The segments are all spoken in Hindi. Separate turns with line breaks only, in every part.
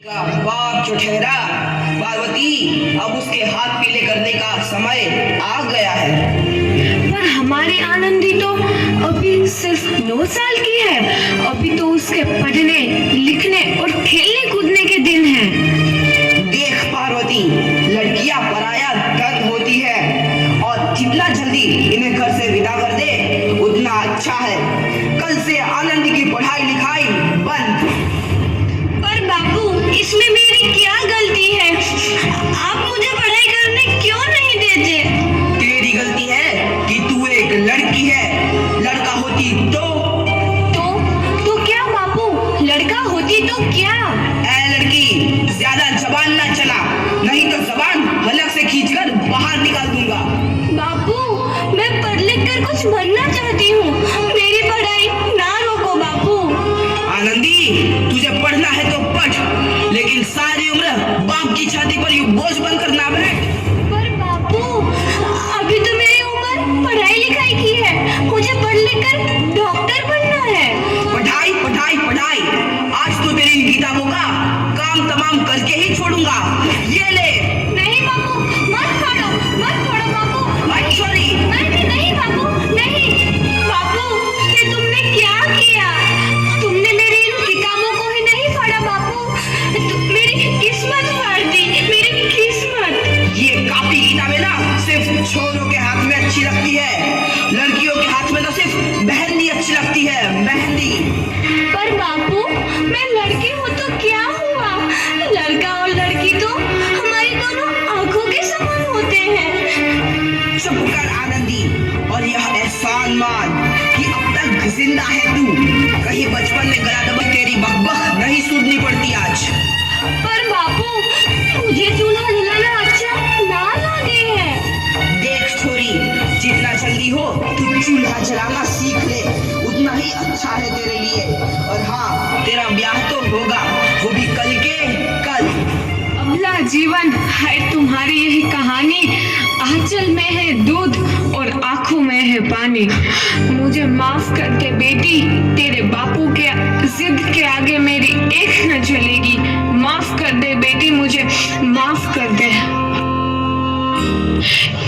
का बाप जो ठहरा पार्वती, अब उसके हाथ पीले करने का समय आ गया है।
पर हमारी आनंदी तो अभी सिर्फ 9 साल की है। अभी तो उसके पढ़ने लिखने और खेलने कूदने के दिन हैं।
देख पार्वती, लड़कियां पराया धन होती है और जितना जल्दी इन्हें घर से विदा कर दे उतना अच्छा है। कल से आनंदी की पढ़ाई लिखाई बंद।
पर बापू, इसमें मेरी क्या गलती है? आप मुझे पढ़ाई करने क्यों नहीं देते?
तेरी गलती है कि तू एक लड़की है। लड़का होती
तो क्या बापू? लड़का होती तो क्या?
ऐ लड़की, ज्यादा जबान ना चला, नहीं तो जबान हलक से खींचकर बाहर निकाल दूंगा।
बापू, मैं पढ़ लिख कर कुछ बनना चाहती हूँ। मेरी पढ़ाई ना रोको बापू।
आनंदी, तुझे पढ़ना है तो पढ़, लेकिन सारी उम्र बाप की छाती पर यूं बोझ बनकर ना बैठ।
पर बापू, अभी तो मेरी उम्र पढ़ाई लिखाई की है। मुझे पढ़ लिख कर डॉक्टर बनना है।
पढ़ाई पढ़ाई पढ़ाई, आज तो तेरी इन किताबों का काम तमाम करके ही छोड़ूंगा। ये ले।
नहीं बापू, मत फोड़ो बापू।
ऐश्वरी,
नहीं बापू, नहीं। बापू, ये तुमने क्या किया? तुमने मेरी इन किताबों को ही नहीं फाड़ा बापू, मेरी किस्मत फाड़ दी, मेरी किस्मत।
ये कापी किताबें ना सिर्फ छोरों के हाथ में अच्छी लगती है, लड़कियों के हाथ में तो सिर्फ मेहंदी अच्छी लगती है, मेहंदी।
पर बापू, मैं लड़की हूँ तो क्या हुआ? लड़का और लड़की तो हमारी दोनों आंखों के समान होते हैं।
चुप कर आनंदी, और यह एहसान मान कि अब तक जिंदा है तू। कहीं बचपन में गला दबा तेरी बकबक नहीं सुननी पड़ती आज।
पर बापू, मुझे चूल्हा जलाना अच्छा ना लगे है।
देख छोरी, जितना जल्दी हो तू चूल्हा जलाना सीख ले, उतना ही अच्छा है तेरे लिए। और हाँ, तेरा ब्याह तो होगा, वो भी कल के कल।
अबला जीवन है तुम्हारी यही कहानी। आंचल में है दूध और आंखों में है पानी। मुझे माफ कर दे बेटी, तेरे बापू के जिद के आगे मेरी एक न चलेगी। माफ कर दे बेटी, मुझे माफ कर दे।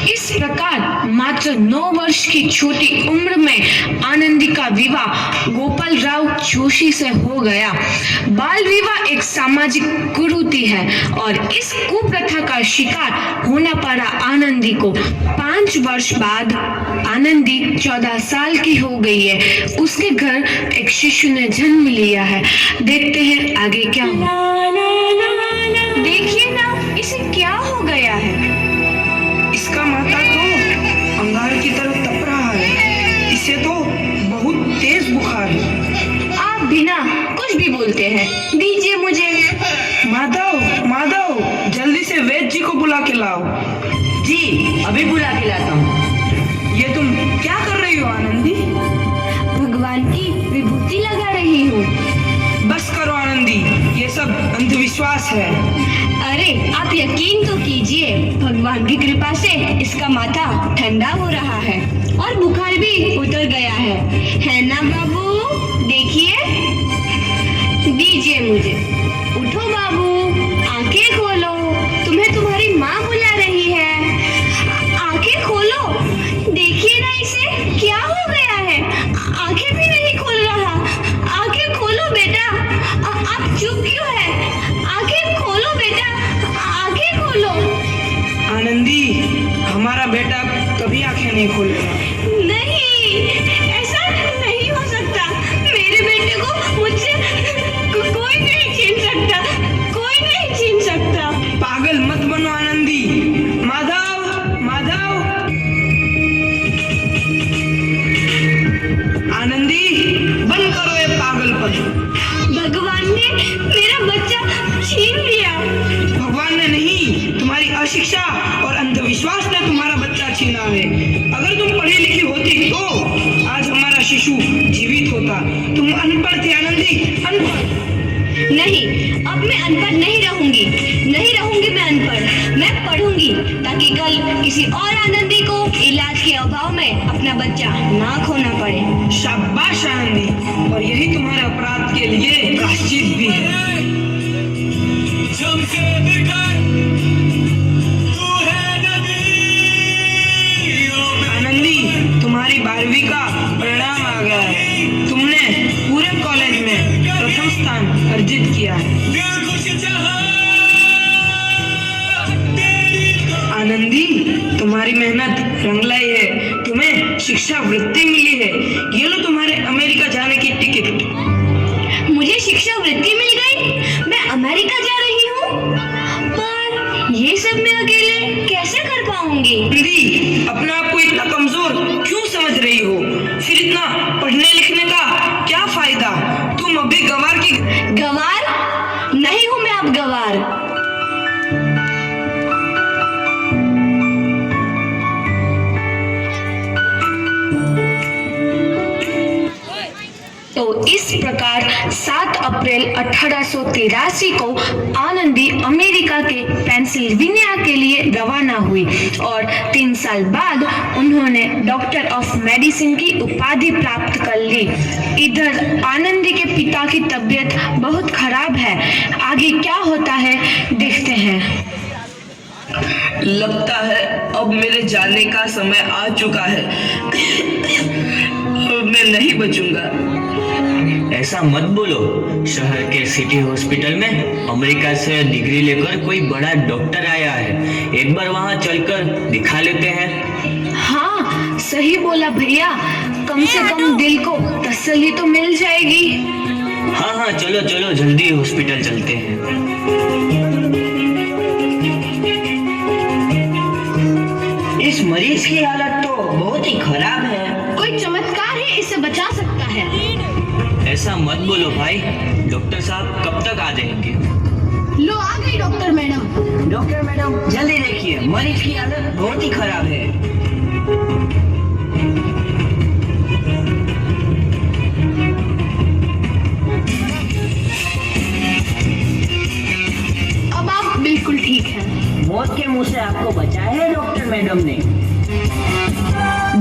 इस प्रकार मात्र 9 वर्ष की छोटी उम्र में आनंदी का विवाह गोपाल राव जोशी से हो गया। बाल विवाह एक सामाजिक कुरीति है और इस कुप्रथा का शिकार होना पड़ा आनंदी को। 5 वर्ष बाद आनंदी 14 साल की हो गई है। उसके घर एक शिशु ने जन्म लिया है। देखते हैं आगे क्या हुआ। देखिए ना, इसे क्या हो गया है?
इसका माथा तो अंगार की तरह तप रहा है। इसे तो बहुत तेज बुखार है।
आप बिना कुछ भी बोलते हैं, दीजिए मुझे।
माधव, माधव, जल्दी से वैद्य जी को बुला के लाओ। जी, अभी बुला के लाता हूँ। ये तुम क्या कर रही हो आनंदी?
भगवान की विभूति लगा रही हूँ।
बस करो आनंदी, ये सब अंधविश्वास है।
अरे आप यकीन तो कीजिए, भगवान की कृपा से इसका माथा ठंडा हो रहा है और बुखार भी उतर गया है ना बाबू? देखिए, दीजिए मुझे। उठो बाबू, आंखें खोलो, तुम्हें तुम्हारी माँ बुला रही है। आंखें खोलो, देखिए ना इसे क्या हो गया है। आंखें भी नहीं खोल रहा। आंखें खोलो बेटा। आप चुप क्यों है? आंखें खोलो बेटा, आंखें खोलो।
आनंदी, हमारा बेटा कभी आंखें नहीं खोलेगा।
नहीं, ऐसा नहीं हो सकता। मेरे बेटे को मुझसे कोई नहीं छीन सकता, कोई नहीं छीन सकता।
पागल मत बनो आनंदी। माधव, माधव, आनंदी, बंद करो ये पागलपन।
भगवान ने मेरा बच्चा छीन लिया।
भगवान ने नहीं, तुम्हारी अशिक्षा और अंधविश्वास ने तुम्हारा बच्चा छीना है। अगर तुम पढ़ी लिखी होती तो आज हमारा शिशु जीवित होता। तुम अनपढ़ थे आनंदी, अनपढ़।
नहीं, अब मैं अनपढ़ नहीं रहूंगी। नहीं रहूंगी मैं अनपढ़। मैं पढ़ूंगी ताकि कल किसी और आनंदी को इलाज के अभाव में अपना बच्चा ना खोना पड़े।
शाबाश आनंदी, और यही तुम्हारे अपराध के लिए प्रायश्चित भी है।
हमसे बिखर तू है नदियों में
आनंदी, तुम्हारी 12वीं का परिणाम आ गया है। तुमने पूरे कॉलेज में प्रथम स्थान अर्जित किया है।
दिल खुश जहां तेरी तो
आनंदी, तुम्हारी मेहनत रंग लाई है। तुम्हें शिक्षा वृत्ति मिली है। ये लो तुम्हारे अमेरिका जाने की टिकट।
मुझे शिक्षा वृत्ति मिल गई, मैं अमेरिका जा रही हूँ। पर ये सब मैं अकेले कैसे कर पाऊंगी?
आनंदी, अपने आप को इतना कमजोर क्यों समझ रही हो? फिर इतना पढ़ने लिखने का क्या फायदा? तुम अभी गंवार की
गवार नहीं हूँ मैं अब गवार। तो इस प्रकार 7 अप्रैल 1883 को आनंदी अमेरिका के पेंसिल्वेनिया के लिए रवाना हुई और 3 साल बाद उन्होंने डॉक्टर ऑफ मेडिसिन की उपाधि प्राप्त कर ली। इधर आनंदी के पिता की तबीयत बहुत खराब है। आगे क्या होता है देखते हैं।
लगता है अब मेरे जाने का समय आ चुका है। अब मैं नहीं बचूंगा।
ऐसा मत बोलो। शहर के सिटी हॉस्पिटल में अमेरिका से डिग्री लेकर कोई बड़ा डॉक्टर आया है। एक बार वहां चलकर दिखा लेते हैं।
हाँ सही बोला भैया, कम से कम दिल को तसल्ली तो मिल जाएगी।
हाँ हाँ, चलो चलो जल्दी हॉस्पिटल चलते हैं।
इस मरीज की हालत तो बहुत ही खराब है।
कोई चमत्कार है इसे बचा सकता है।
ऐसा मत बोलो भाई, डॉक्टर साहब कब तक आ जाएंगे?
लो आ गई डॉक्टर मैडम।
डॉक्टर मैडम, जल्दी देखिए, मरीज की हालत बहुत ही खराब है।
अब आप बिल्कुल ठीक हैं।
मौत के मुंह से आपको बचाया है डॉक्टर मैडम ने।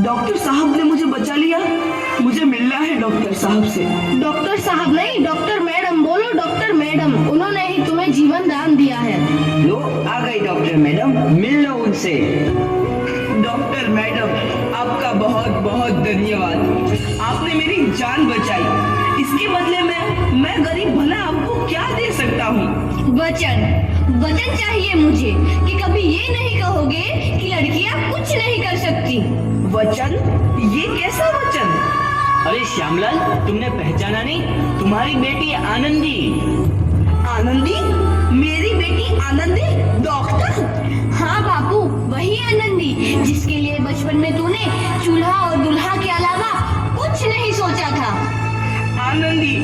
डॉक्टर साहब ने मुझे बचा लिया। मुझे मिलना है डॉक्टर साहब से।
डॉक्टर साहब नहीं, डॉक्टर मैडम बोलो। डॉक्टर मैडम, उन्होंने ही तुम्हें जीवन दान दिया है।
लो आ गई डॉक्टर मैडम, मिल लो उनसे। डॉक्टर मैडम, आपका बहुत बहुत धन्यवाद। आपने मेरी जान बचाई। इसके बदले में मैं गरीब भला आपको क्या दे सकता हूँ?
वचन वचन चाहिए मुझे कि कभी ये नहीं कहोगे कि लड़कियां कुछ नहीं कर सकती।
वचन? ये कैसा वचन?
अरे श्यामलाल, तुमने पहचाना नहीं? तुम्हारी बेटी आनंदी।
आनंदी? मेरी बेटी आनंदी डॉक्टर?
हाँ बापू, वही आनंदी जिसके लिए बचपन में तूने चूल्हा और दुल्हा के अलावा कुछ नहीं सोचा था।
आनंदी,